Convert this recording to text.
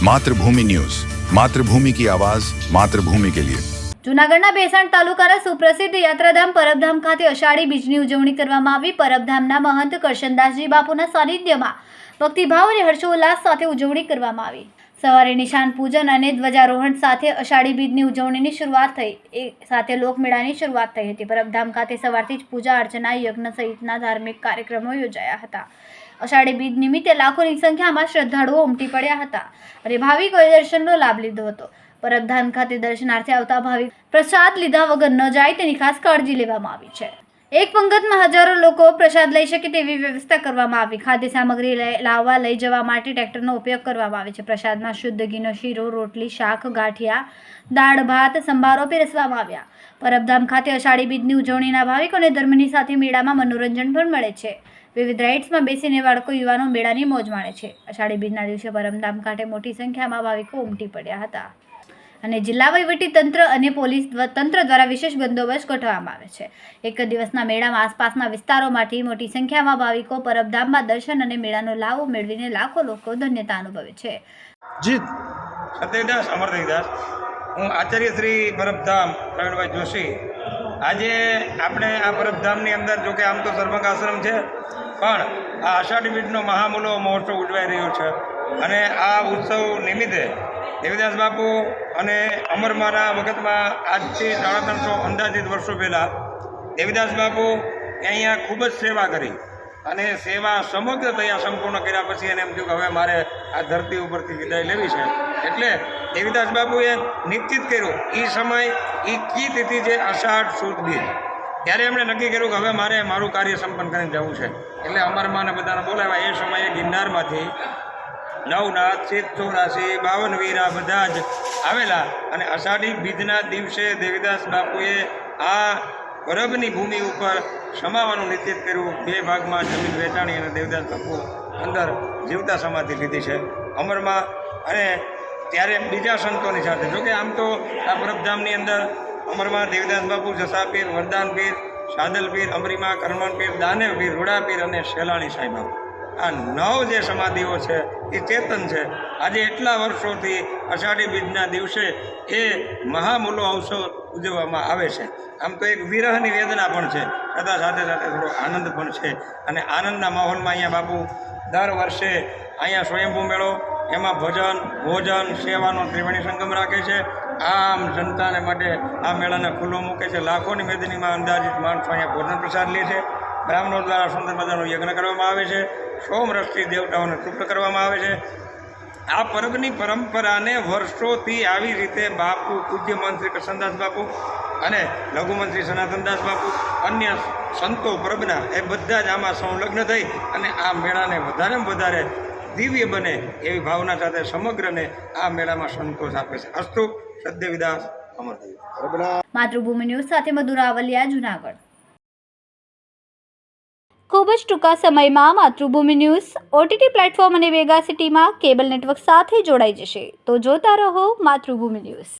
मातृभूमि न्यूज, मातृभूमि की आवाज, मातृभूमि के लिए। જૂનાગઢના ભેસાણ તાલુકાના સુપ્રસિદ્ધ યાત્રાધામ પરબધામ ખાતે અષાઢી બીજની ઉજવણી કરવામાં આવી। પરબધામના મહંત કરશનદાસજી બાપુના સાનિધ્યમાં ભક્તિભાવ અને હર્ષોલ્લાસ સાથે ઉજવણી કરવામાં આવી। સવારે નિશાન પૂજન અને ધ્વજારોહણ સાથે અષાઢી બીજની ઉજવણીની શરૂઆત થઈ। એ સાથે લોકમેળાની શરૂઆત થઈ હતી। પરબધામ ખાતે સવારથી જ પૂજા અર્ચના, યજ્ઞ સહિતના ધાર્મિક કાર્યક્રમો યોજાયા હતા। અષાઢી બીજ નિમિત્તે લાખોની સંખ્યામાં શ્રદ્ધાળુઓ ઉમટી પડ્યા હતા અને ભાવિકોએ દર્શનનો લાભ લીધો હતો। પરબધામ ખાતે દર્શનાર્થે આવતા ભાવિક પ્રસાદ લીધા વગર ન જાય તેની ખાસ કાળજી લેવામાં આવી છે। એક પંગતમાં હજારો લોકો પ્રસાદ લઈ શકે તેવી વ્યવસ્થા કરવામાં આવી। ખાદ્ય સામગ્રી લાવવા લઈ જવા માટે ટ્રેક્ટરનો ઉપયોગ કરવામાં આવે છે। પ્રસાદમાં શુદ્ધ ઘીનો શીરો, રોટલી, શાક, ગાંઠિયા, દાળ ભાત, સંભારો પીરસવામાં આવ્યા। પરબધામ ખાતે અષાઢી બીજની ઉજવણીના ભાવિકોને ધર્મની સાથે મેળામાં મનોરંજન પણ મળે છે। વિવિધ રાઇડ્સમાં બેસીને બાળકો, યુવાનો મેળાની મોજ માણે છે। અષાઢી બીજના દિવસે પરબધામ ખાતે મોટી સંખ્યામાં ભાવિકો ઉમટી પડ્યા હતા અને જિલ્લા વહીવટી તંત્ર અને પોલીસ તંત્ર દ્વારા વિશેષ બંદોબસ્ત ગોઠવવામાં આવે છે। એક દિવસના મેળામાં આસપાસના વિસ્તારોમાંથી મોટી સંખ્યામાં ભાવિકો પરબધામમાં દર્શન અને મેળાનો લાભ મેળવીને લાખો લોકો ધન્યતા અનુભવે છે। જીત સત્યદાસ અમરદાસ, હું આચાર્ય શ્રી પરબધામ પ્રવીણભાઈ જોશી। આજે આપણે આ પરબધામની અંદર, જો કે આમ તો સર્વંગ આશ્રમ છે, પણ આ અષાઢી બીજનો મહામૂલો મહોત્સવ ઉજવાઈ રહ્યો છે અને આ ઉત્સવ નિમિત્તે દેવીદાસ બાપુ અને અમરમાના વખતમાં આજથી 350 અંદાજિત વર્ષો પહેલાં દેવીદાસ બાપુ અહીંયા ખૂબ જ સેવા કરી અને સેવા સમગ્ર તૈયાર સંપૂર્ણ કર્યા પછી એને એમ થયું કે હવે મારે આ ધરતી ઉપરથી વિદાય લેવી છે। એટલે દેવીદાસ બાપુએ નિશ્ચિત કર્યું, એ સમય એ કી તિથિ છે અષાઢ સુદ બીજ, ત્યારે એમણે નક્કી કર્યું કે હવે મારે મારું કાર્ય સંપન્ન કરીને જવું છે। એટલે અમરમાને બધાને બોલાવ્યા। એ સમયે ગિરનારમાંથી નવનાથ, 84, 52 વીરા બધા જ આવેલા અને અષાઢી બીજના દિવસે દેવીદાસ બાપુએ આ પરબની ભૂમિ ઉપર સમાવાનું નિશ્ચિત કર્યું। 2 ભાગમાં જમીન વેચાણી અને દેવીદાસ બાપુ અંદર જીવતા સમાધિ લીધી છે અમરમાં। અને ત્યારે બીજા સંતોની સાથે, જોકે આમ તો આ પરબધામની અંદર અમરમાં દેવીદાસ બાપુ, જસા પીર, વરદાન પીર, સાદલ પીર, અમરીમા, કરમણ પીર, દાનેવ પીર, રૂડા પીર અને શેલાણી સાંઈ બાપુ, આ 9 જે સમાધિઓ છે એ ચેતન છે। આજે એટલા વર્ષોથી અષાઢી બીજના દિવસે એ મહામૂલો અવસર ઉજવવામાં આવે છે। આમ તો એક વિરહની વેદના પણ છે, છતાં સાથે સાથે થોડો આનંદ પણ છે અને આનંદના માહોલમાં અહીંયા બાપુ દર વર્ષે અહીંયા સ્વયંભૂ મેળો, એમાં ભજન, ભોજન, સેવાનો ત્રિવેણી સંગમ રાખે છે। આમ જનતાને માટે આ મેળાને ખુલ્લો મૂકે છે। લાખોની મેદનીમાં અંદાજિત માણસો અહીંયા ભોજન પ્રસાદ લે છે। બ્રાહ્મણો દ્વારા સુંદર મજાનો યજ્ઞ કરવામાં આવે છે। સોમરસથી દેવતાઓને તૃપ્ત કરવામાં આવે છે। આ પર્વની પરંપરાને વર્ષોથી આવી રીતે બાપુ, પૂજ્ય મંત્રી કરશનદાસ બાપુ અને લઘુમંત્રી સનાતનદાસ બાપુ, અન્ય સંતો પર્વના, એ બધા જ આમાં સંલગ્ન થઈ અને આ મેળાને વધારેમાં વધારે દિવ્ય બને એવી ભાવના સાથે સમગ્રને આ મેળામાં સંતોષ આપે છે। અસ્તુ સદેવીદાસ અમરદેવ। માતૃભૂમિ ન્યૂઝ સાથે મધુરાવલિયા, જૂનાગઢ। ખૂબ જ ટૂંકા સમયમાં માતૃભૂમિ ન્યૂઝ OTT પ્લેટફોર્મ અને વેગા સિટીમાં કેબલ નેટવર્ક સાથે જોડાઈ જશે, તો જોતા રહો માતૃભૂમિ ન્યૂઝ।